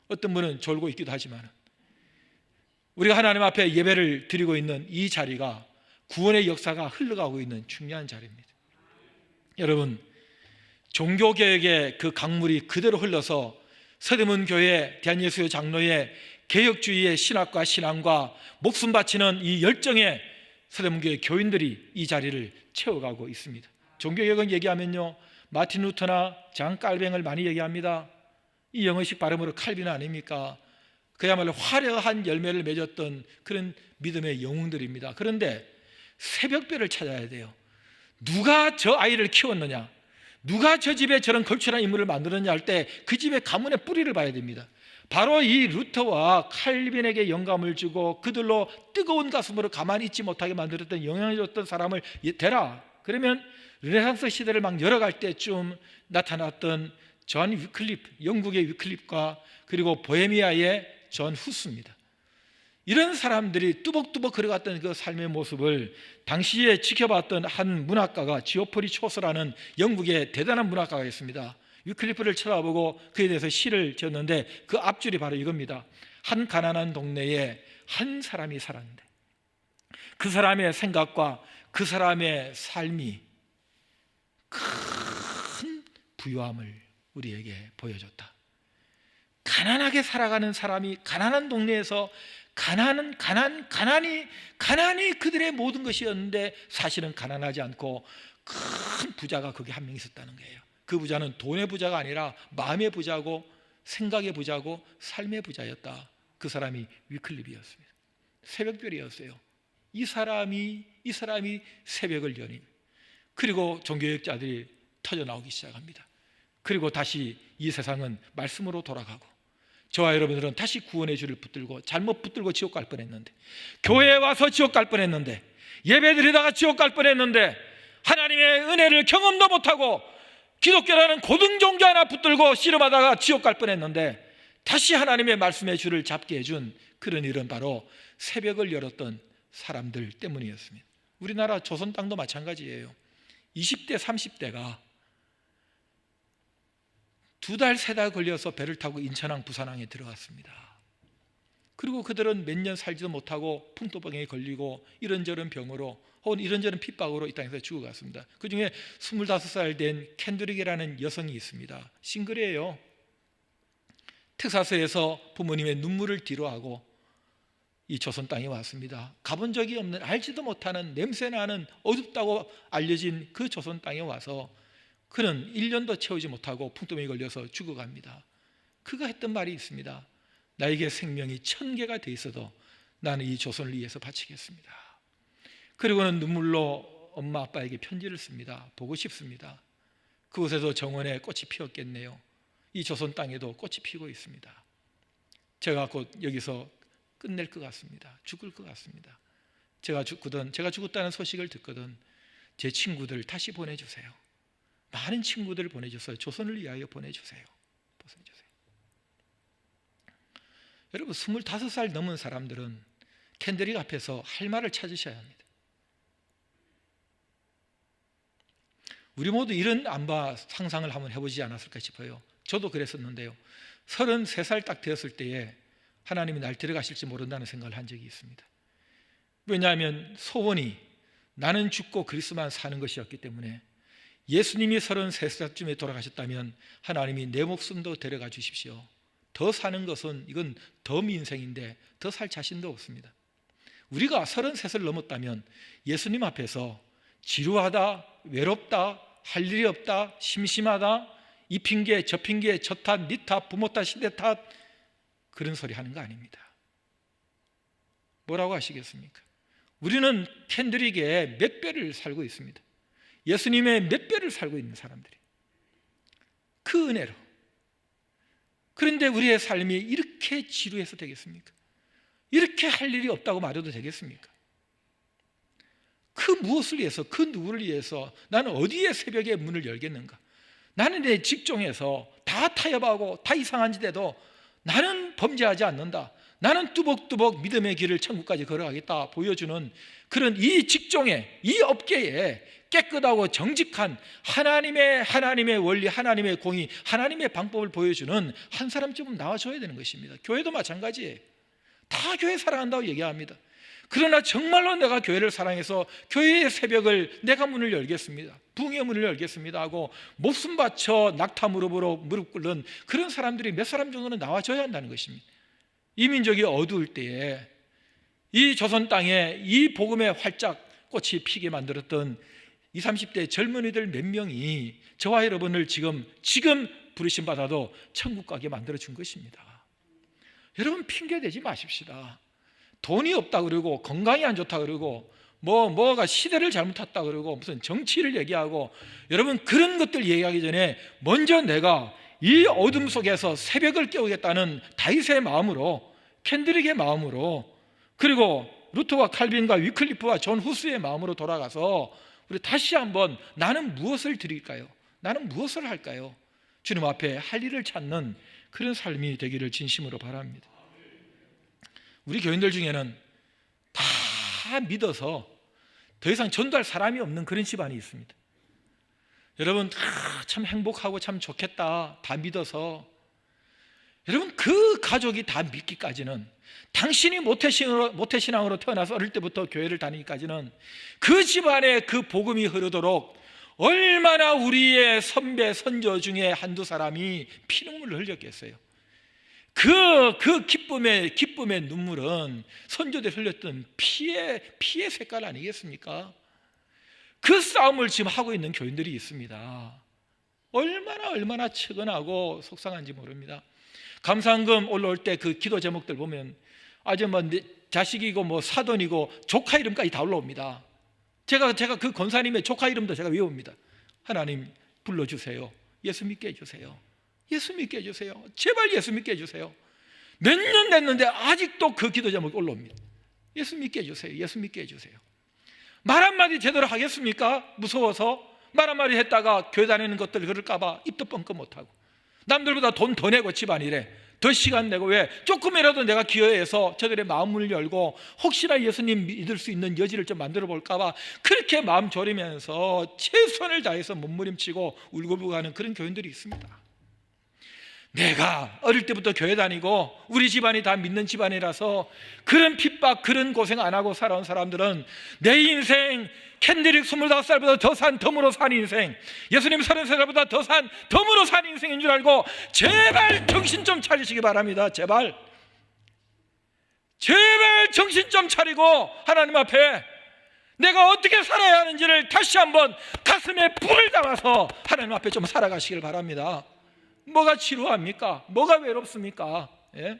어떤 분은 졸고 있기도 하지만 우리가 하나님 앞에 예배를 드리고 있는 이 자리가 구원의 역사가 흘러가고 있는 중요한 자리입니다. 여러분, 종교개혁의 그 강물이 그대로 흘러서 서대문 교회 대한예수교 장로의 개혁주의의 신학과 신앙과 목숨 바치는 이 열정의 서대문교회 교인들이 이 자리를 채워가고 있습니다. 종교개혁은 얘기하면요, 마틴 루터나 장 깔뱅을 많이 얘기합니다. 이 영어식 발음으로 칼빈 아닙니까? 그야말로 화려한 열매를 맺었던 그런 믿음의 영웅들입니다. 그런데 새벽별을 찾아야 돼요. 누가 저 아이를 키웠느냐, 누가 저 집에 저런 걸출한 인물을 만들었냐 할 때 그 집의 가문의 뿌리를 봐야 됩니다. 바로 이 루터와 칼빈에게 영감을 주고 그들로 뜨거운 가슴으로 가만히 있지 못하게 만들었던, 영향을 줬던 사람을 대라. 그러면 르네상스 시대를 막 열어갈 때쯤 나타났던 존 위클리프, 영국의 위클리프과 그리고 보헤미아의 존 후스입니다. 이런 사람들이 뚜벅뚜벅 걸어갔던 그 삶의 모습을 당시에 지켜봤던 한 문학가가 지오프리 초스라는 영국의 대단한 문학가가 있습니다. 위클리프를 쳐다보고 그에 대해서 시를 지었는데 그 앞줄이 바로 이겁니다. 한 가난한 동네에 한 사람이 살았는데 그 사람의 생각과 그 사람의 삶이 큰 부유함을 우리에게 보여줬다. 가난하게 살아가는 사람이 가난한 동네에서 가난이 그들의 모든 것이었는데 사실은 가난하지 않고 큰 부자가 거기 한 명 있었다는 거예요. 그 부자는 돈의 부자가 아니라 마음의 부자고 생각의 부자고 삶의 부자였다. 그 사람이 위클리프였습니다. 새벽별이었어요. 이 사람이 새벽을 여니, 그리고 종교개혁자들이 터져 나오기 시작합니다. 그리고 다시 이 세상은 말씀으로 돌아가고 저와 여러분들은 다시 구원의 줄을 붙들고, 잘못 붙들고 지옥 갈 뻔했는데, 교회에 와서 지옥 갈 뻔했는데, 예배 드리다가 지옥 갈 뻔했는데, 하나님의 은혜를 경험도 못하고 기독교라는 고등종교 하나 붙들고 씨름하다가 지옥 갈 뻔했는데 다시 하나님의 말씀의 줄을 잡게 해준 그런 일은 바로 새벽을 열었던 사람들 때문이었습니다. 우리나라 조선 땅도 마찬가지예요. 20대 30대가 2달, 3달 걸려서 배를 타고 인천항, 부산항에 들어갔습니다. 그리고 그들은 몇 년 살지도 못하고 풍토병에 걸리고 이런저런 병으로 혹은 이런저런 핍박으로 이 땅에서 죽어갔습니다. 그 중에 25살 된 캔드릭이라는 여성이 있습니다. 싱글이에요. 텍사스에서 부모님의 눈물을 뒤로하고 이 조선 땅에 왔습니다. 가본 적이 없는, 알지도 못하는, 냄새나는, 어둡다고 알려진 그 조선 땅에 와서 그는 1년도 채우지 못하고 풍토병에 걸려서 죽어갑니다. 그가 했던 말이 있습니다. 나에게 생명이 1000개가 돼 있어도 나는 이 조선을 위해서 바치겠습니다. 그리고는 눈물로 엄마 아빠에게 편지를 씁니다. 보고 싶습니다. 그곳에도 정원에 꽃이 피었겠네요. 이 조선 땅에도 꽃이 피고 있습니다. 제가 곧 여기서 끝낼 것 같습니다. 죽을 것 같습니다. 제가 죽었다는 소식을 듣거든 제 친구들 다시 보내주세요. 많은 친구들을 보내주세요. 조선을 위하여 보내주세요. 여러분, 25살 넘은 사람들은 캔드릭 앞에서 할 말을 찾으셔야 합니다. 우리 모두 이런 안바 상상을 한번 해보지 않았을까 싶어요. 저도 그랬었는데요. 33살 딱 되었을 때에 하나님이 날 데려가실지 모른다는 생각을 한 적이 있습니다. 왜냐하면 소원이 나는 죽고 그리스도만 사는 것이었기 때문에 예수님이 33살쯤에 돌아가셨다면 하나님이 내 목숨도 데려가 주십시오. 더 사는 것은 이건 더 민생인데 더 살 자신도 없습니다. 우리가 33을 넘었다면 예수님 앞에서 지루하다, 외롭다, 할 일이 없다, 심심하다, 이 핑계 저 핑계 저 탓 니 탓 부모 탓 시대 탓 그런 소리 하는 거 아닙니다. 뭐라고 하시겠습니까? 우리는 캔드릭의 몇 배를 살고 있습니다. 예수님의 몇 배를 살고 있는 사람들이 그 은혜로. 그런데 우리의 삶이 이렇게 지루해서 되겠습니까? 이렇게 할 일이 없다고 말해도 되겠습니까? 그 무엇을 위해서, 그 누구를 위해서 나는 어디에 새벽에 문을 열겠는가? 나는 내 직종에서 다 타협하고 다 이상한 짓에도 나는 범죄하지 않는다. 나는 뚜벅뚜벅 믿음의 길을 천국까지 걸어가겠다 보여주는 그런 이 직종에, 이 업계에 깨끗하고 정직한 하나님의 원리, 하나님의 공의, 하나님의 방법을 보여주는 한 사람쯤은 나와줘야 되는 것입니다. 교회도 마찬가지예요. 다 교회 사랑한다고 얘기합니다. 그러나 정말로 내가 교회를 사랑해서 교회의 새벽을 내가 문을 열겠습니다, 부흥의 문을 열겠습니다 하고 목숨 바쳐 낙타 무릎으로 무릎 꿇는 그런 사람들이 몇 사람 정도는 나와줘야 한다는 것입니다. 이 민족이 어두울 때에 이 조선 땅에 이 복음의 활짝 꽃이 피게 만들었던 20, 30대 젊은이들 몇 명이 저와 여러분을 지금 부르심 받아도 천국 가게 만들어준 것입니다. 여러분, 핑계대지 마십시다. 돈이 없다 그러고 건강이 안 좋다 그러고 뭐가 시대를 잘못 탔다 그러고 무슨 정치를 얘기하고, 여러분 그런 것들 얘기하기 전에 먼저 내가 이 어둠 속에서 새벽을 깨우겠다는 다윗의 마음으로, 캔드릭의 마음으로, 그리고 루터와 칼빈과 위클리프와 존 후스의 마음으로 돌아가서 우리 다시 한번 나는 무엇을 드릴까요? 나는 무엇을 할까요? 주님 앞에 할 일을 찾는 그런 삶이 되기를 진심으로 바랍니다. 우리 교인들 중에는 다 믿어서 더 이상 전도할 사람이 없는 그런 집안이 있습니다. 여러분, 참 행복하고 참 좋겠다 다 믿어서, 여러분 그 가족이 다 믿기까지는, 당신이 모태신앙으로 태어나서 어릴 때부터 교회를 다니기까지는 그 집안에 그 복음이 흐르도록 얼마나 우리의 선배 선조 중에 한두 사람이 피눈물을 흘렸겠어요. 그 기쁨의 눈물은 선조들이 흘렸던 피의 색깔 아니겠습니까? 그 싸움을 지금 하고 있는 교인들이 있습니다. 얼마나 측은하고 속상한지 모릅니다. 감사헌금 올라올 때 그 기도 제목들 보면 아주 자식이고 사돈이고 조카 이름까지 다 올라옵니다. 제가 그 권사님의 조카 이름도 제가 외웁니다. 하나님 불러주세요. 예수 믿게 해주세요. 예수 믿게 해주세요. 제발 예수 믿게 해주세요. 몇 년 됐는데 아직도 그 기도 제목이 올라옵니다. 예수 믿게 해주세요. 예수 믿게 해주세요. 말 한마디 제대로 하겠습니까? 무서워서 말 한마디 했다가 교회 다니는 것들 그럴까봐 입도 뻥끗 못하고, 남들보다 돈 더 내고 집안일에 더 시간 내고, 왜 조금이라도 내가 기여해서 저들의 마음을 열고 혹시나 예수님 믿을 수 있는 여지를 좀 만들어 볼까봐 그렇게 마음 졸이면서 최선을 다해서 몸부림치고 울고불고하는 그런 교인들이 있습니다. 내가 어릴 때부터 교회 다니고 우리 집안이 다 믿는 집안이라서 그런 핍박, 그런 고생 안 하고 살아온 사람들은 내 인생 캔디릭 25살보다 덤으로 산 인생, 예수님 33살보다 덤으로 산 인생인 줄 알고 제발 정신 좀 차리시기 바랍니다. 제발 정신 좀 차리고 하나님 앞에 내가 어떻게 살아야 하는지를 다시 한번 가슴에 불을 담아서 하나님 앞에 좀 살아가시길 바랍니다. 뭐가 지루합니까? 뭐가 외롭습니까? 예?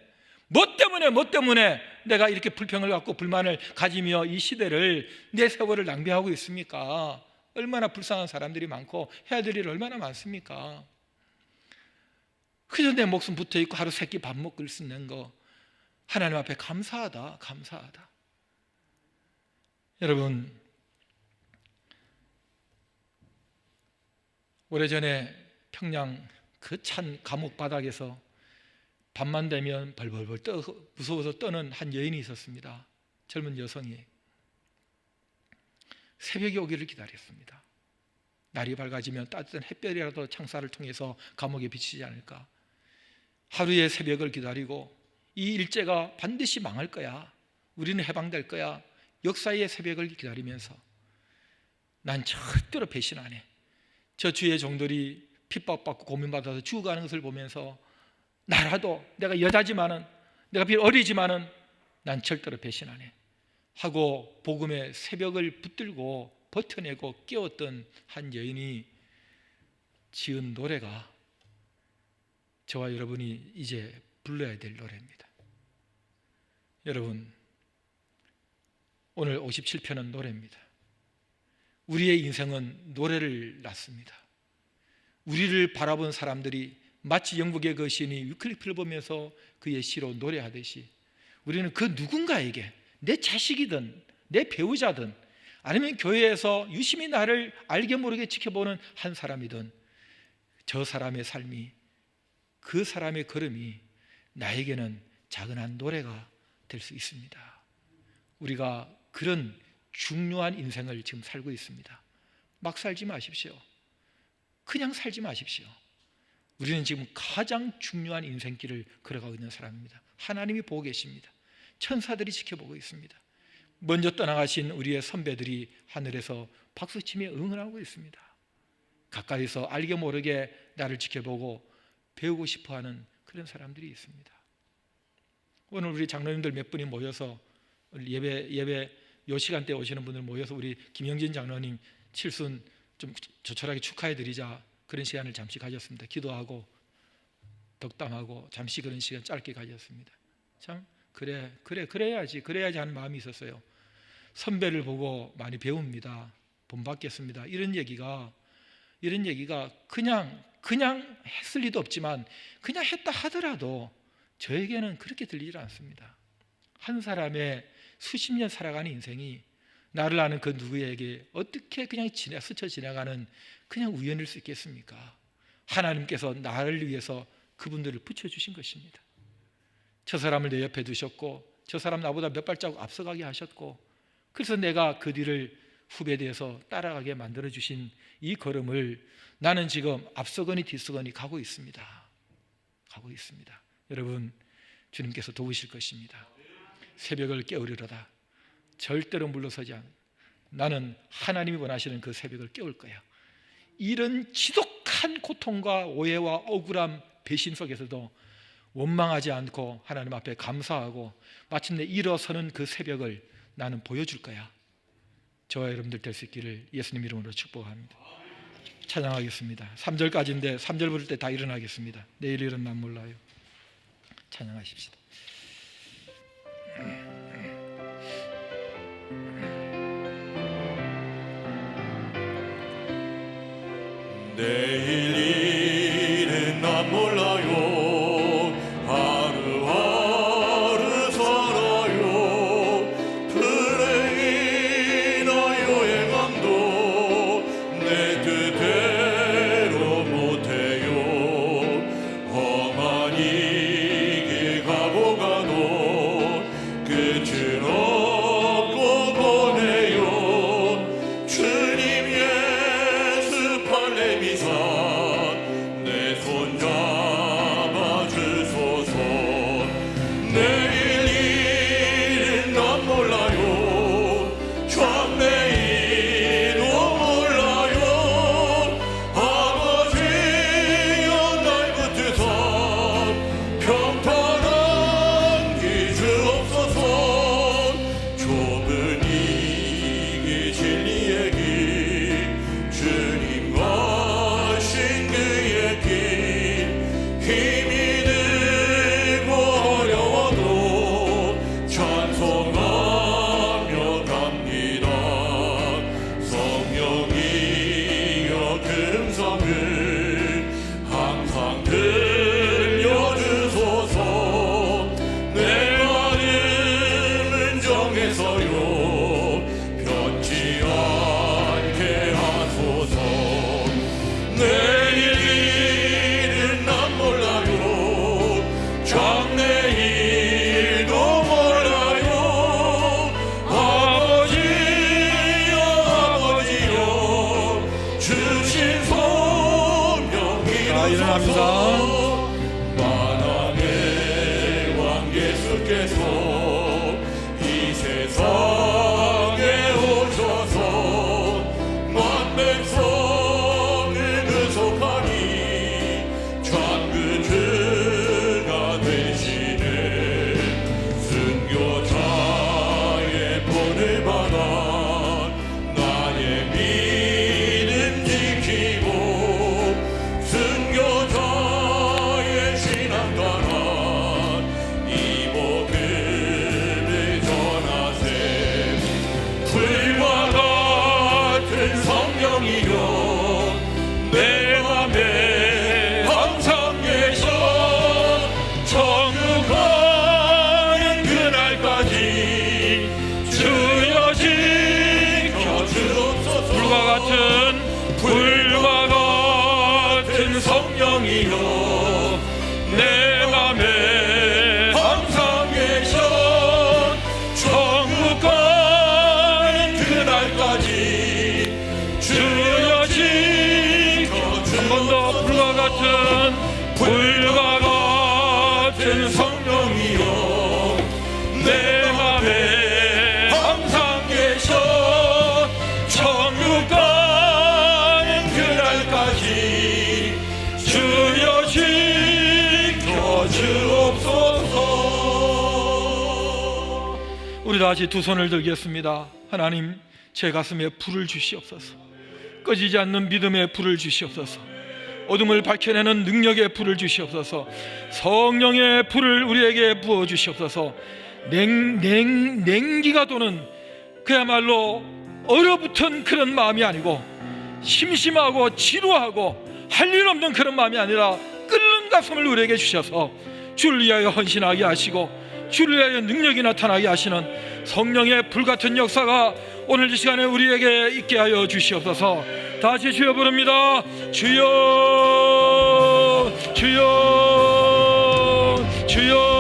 뭐 때문에 내가 이렇게 불평을 갖고 불만을 가지며 이 시대를, 내 세월을 낭비하고 있습니까? 얼마나 불쌍한 사람들이 많고 해야 될 일이 얼마나 많습니까? 그저 내 목숨 붙어있고 하루 세끼 밥 먹을 수 있는 거 하나님 앞에 감사하다. 여러분, 오래전에 평양 그 찬 감옥 바닥에서 밤만 되면 벌벌벌 무서워서 떠는 한 여인이 있었습니다. 젊은 여성이 새벽이 오기를 기다렸습니다. 날이 밝아지면 따뜻한 햇볕이라도 창살을 통해서 감옥에 비치지 않을까. 하루의 새벽을 기다리고 이 일제가 반드시 망할 거야, 우리는 해방될 거야, 역사의 새벽을 기다리면서 난 절대로 배신 안 해. 저 주의 종들이 핍박받고 고민받아서 죽어가는 것을 보면서 나라도 내가 여자지만은, 내가 비록 어리지만은 난 절대로 배신 안 해 하고 복음의 새벽을 붙들고 버텨내고 깨웠던 한 여인이 지은 노래가 저와 여러분이 이제 불러야 될 노래입니다. 여러분, 오늘 57편은 노래입니다. 우리의 인생은 노래를 낳습니다. 우리를 바라본 사람들이 마치 영국의 그 시인이 위클리프를 보면서 그의 시로 노래하듯이 우리는 그 누군가에게, 내 자식이든 내 배우자든 아니면 교회에서 유심히 나를 알게 모르게 지켜보는 한 사람이든 저 사람의 삶이, 그 사람의 걸음이 나에게는 작은 한 노래가 될 수 있습니다. 우리가 그런 중요한 인생을 지금 살고 있습니다. 막 살지 마십시오. 그냥 살지 마십시오. 우리는 지금 가장 중요한 인생길을 걸어가고 있는 사람입니다. 하나님이 보고 계십니다. 천사들이 지켜보고 있습니다. 먼저 떠나가신 우리의 선배들이 하늘에서 박수치며 응원하고 있습니다. 가까이서 알게 모르게 나를 지켜보고 배우고 싶어하는 그런 사람들이 있습니다. 오늘 우리 장로님들 몇 분이 모여서 예배 요 시간대에 오시는 분들 모여서 우리 김영진 장로님 칠순 좀 조촐하게 축하해드리자, 그런 시간을 잠시 가졌습니다. 기도하고 덕담하고 잠시 그런 시간 짧게 가졌습니다. 참 그래야지 하는 마음이 있었어요. 선배를 보고 많이 배웁니다. 본받겠습니다. 이런 얘기가 그냥 했을 리도 없지만 그냥 했다 하더라도 저에게는 그렇게 들리지 않습니다. 한 사람의 수십 년 살아가는 인생이 나를 아는 그 누구에게 어떻게 그냥 스쳐 지나가는 그냥 우연일 수 있겠습니까? 하나님께서 나를 위해서 그분들을 붙여주신 것입니다. 저 사람을 내 옆에 두셨고 저 사람 나보다 몇 발자국 앞서가게 하셨고, 그래서 내가 그 뒤를 후배되어서 따라가게 만들어주신 이 걸음을 나는 지금 앞서거니 뒤서거니 가고 있습니다. 여러분, 주님께서 도우실 것입니다. 새벽을 깨우리로다. 절대로 물러서지 않아. 나는 하나님이 원하시는 그 새벽을 깨울 거야. 이런 지독한 고통과 오해와 억울함, 배신 속에서도 원망하지 않고 하나님 앞에 감사하고 마침내 일어서는 그 새벽을 나는 보여줄 거야. 저와 여러분들 될 수 있기를 예수님 이름으로 축복합니다. 찬양하겠습니다. 3절까지인데 3절 부를 때 다 일어나겠습니다. 내일 일은 난 몰라요. 찬양하십시다. 내일 일은 난 몰라요. 하루하루 살아요. 불행이나 여행함도 내 뜻대로 못해요. 험한 이 길 가고 가도 끝은 없고 보내요. 주님 예수 팔레미사 내 손 잡아 살아계신 성령이여 내 맘에 항상 계셔 천국 가는 그날까지 주여 지켜 주옵소서. 우리 다시 두 손을 들겠습니다. 하나님, 제 가슴에 불을 주시옵소서. 꺼지지 않는 믿음의 불을 주시옵소서. 어둠을 밝혀내는 능력의 불을 주시옵소서. 성령의 불을 우리에게 부어 주시옵소서. 냉기가 도는 그야말로 얼어붙은 그런 마음이 아니고 심심하고 지루하고 할 일 없는 그런 마음이 아니라 끓는 가슴을 우리에게 주셔서 주를 위하여 헌신하게 하시고 주를 위하여 능력이 나타나게 하시는 성령의 불같은 역사가 오늘 이 시간에 우리에게 있게 하여 주시옵소서. 다시 주여 부릅니다. 주여 주여 주여.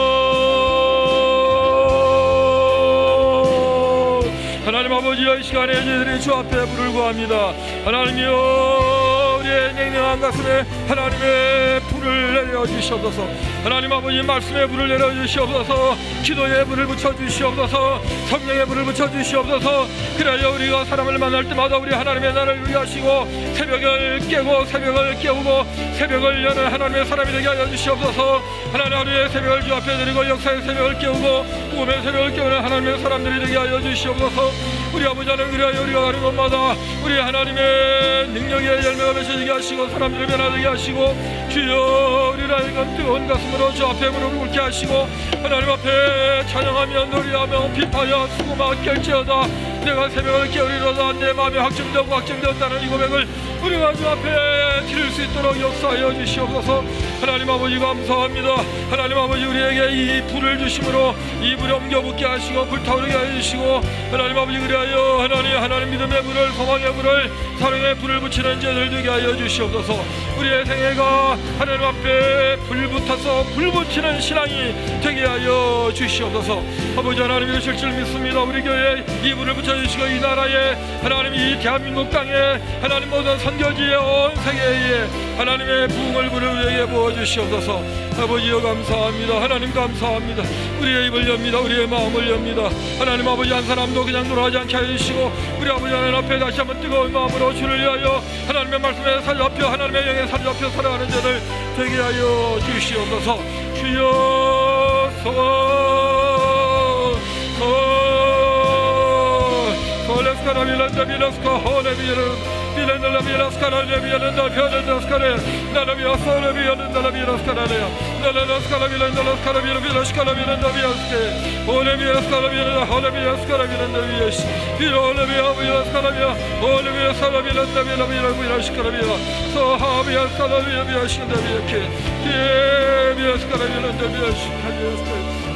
하나님 아버지여, 이 시간에 저희들이 주 앞에 불을 구합니다. 하나님이여, 우리의 냉랭한 가슴에 하나님의 불을 내려주시옵소서. 하나님 아버지, 말씀의 불을 내려주시옵소서. 기도의 불을 붙여주시옵소서. 성령의 불을 붙여주시옵소서. 그래야 우리가 사람을 만날 때마다 우리 하나님의 나라를 위하시고 새벽을 깨고 새벽을 깨우고 새벽을 여는 하나님의 사람이 되게 하여 주시옵소서. 하나님, 하루의 새벽을 주 앞에 드리고 역사의 새벽을 깨우고 꿈의 새벽을 깨우는 하나님의 사람들이 되게 하여 주시옵소서. 우리 아버지 하나님, 그리하여 우리가 가는 곳마다 우리 하나님의 능력의 열매가 맺어지게 하시고 사람들을 변화되게 하시고 주여, 우리를 하여금 뜨거운 가슴으로 주 앞에 무릎을 꿇게 하시고 하나님 앞에 찬양하며 노래하며 비파여 수고마 깰지어다. 내가 새벽을 깨우리로다. 내 마음이 확증되고 확증되었다는 이 고백을 우리가 주 앞에 드릴 수 있도록 역사하여 주시옵소서. 하나님 아버지, 감사합니다. 하나님 아버지, 우리에게 이 불을 주심으로 이 불에 옮겨 붙게 하시고 불타오르게 하여 주시고 하나님 아버지, 그리하여 하나님 믿음의 불을, 소망의 불을, 사랑의 불을 붙이는 자들 되게 하여 주시옵소서. 우리의 생애가 하나님 앞에 불 붙어서 불 붙이는 신앙이 되게 하여 주시옵소서. 아버지 하나님, 이러실 줄 믿습니다. 우리 교회에 이 불을 붙여주시고 이 나라에 하나님, 이 대한민국 땅에 하나님, 모든 선교지에 온 세계에 하나님의 부흥을 불을 우리에게 부어주시옵소서. 아버지여, 감사합니다. 하나님 감사합니다. 우리의 입을 엽니다. 우리의 마음을 엽니다. 하나님 아버지, 한 사람도 그냥 돌아가지 않게 해주시고 우리 아버지 하나님 앞에 다시 한번 뜨거운 마음으로 주를 위하여 하나님의 말씀에 사로잡혀 하나님의 영에 사로잡혀 살아가는 자들 되게 하여 주시옵소서. 주여, Let's go, Bilenda la via scala le via da piana da scala la via sola via da via scala la scala via da scala via scala via da via ske ole via scala via da ole via scala via da via via ole via scala via ole via scala via da via scala via so ha via scala via scala via ke via scala via da via scala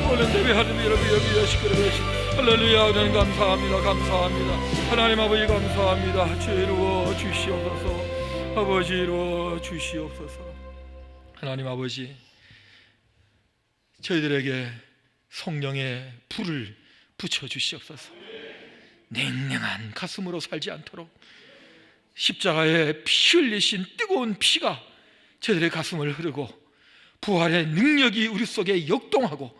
ole via via scala via 할렐루야. 하나님 감사합니다. 감사합니다. 하나님 아버지 감사합니다. 주 이루어 주시옵소서. 아버지 이루어 주시옵소서. 하나님 아버지, 저희들에게 성령의 불을 붙여 주시옵소서. 냉랭한 가슴으로 살지 않도록 십자가에 피 흘리신 뜨거운 피가 저희들의 가슴을 흐르고 부활의 능력이 우리 속에 역동하고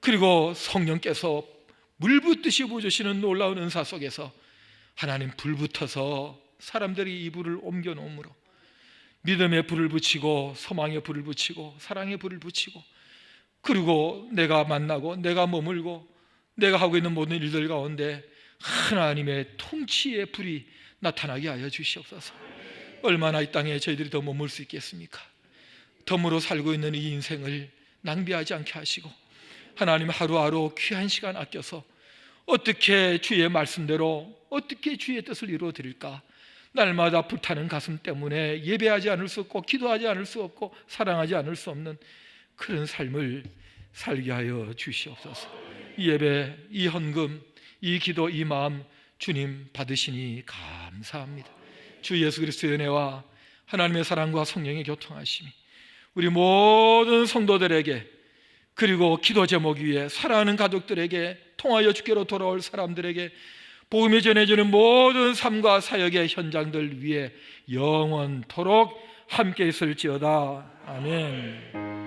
그리고 성령께서 물 붓듯이 부어주시는 놀라운 은사 속에서 하나님 불 붙어서 사람들이 이 불을 옮겨 놓음으로 믿음의 불을 붙이고 소망의 불을 붙이고 사랑의 불을 붙이고 그리고 내가 만나고 내가 머물고 내가 하고 있는 모든 일들 가운데 하나님의 통치의 불이 나타나게 하여 주시옵소서. 얼마나 이 땅에 저희들이 더 머물 수 있겠습니까? 덤으로 살고 있는 이 인생을 낭비하지 않게 하시고 하나님, 하루하루 귀한 시간 아껴서 어떻게 주의 말씀대로 어떻게 주의 뜻을 이루어 드릴까? 날마다 불타는 가슴 때문에 예배하지 않을 수 없고 기도하지 않을 수 없고 사랑하지 않을 수 없는 그런 삶을 살게 하여 주시옵소서. 이 예배, 이 헌금, 이 기도, 이 마음 주님 받으시니 감사합니다. 주 예수 그리스도의 은혜와 하나님의 사랑과 성령의 교통하심이 우리 모든 성도들에게 그리고 기도 제목 위에 사랑하는 가족들에게 통하여 주께로 돌아올 사람들에게 복음이 전해지는 모든 삶과 사역의 현장들 위에 영원토록 함께 있을지어다. 아멘.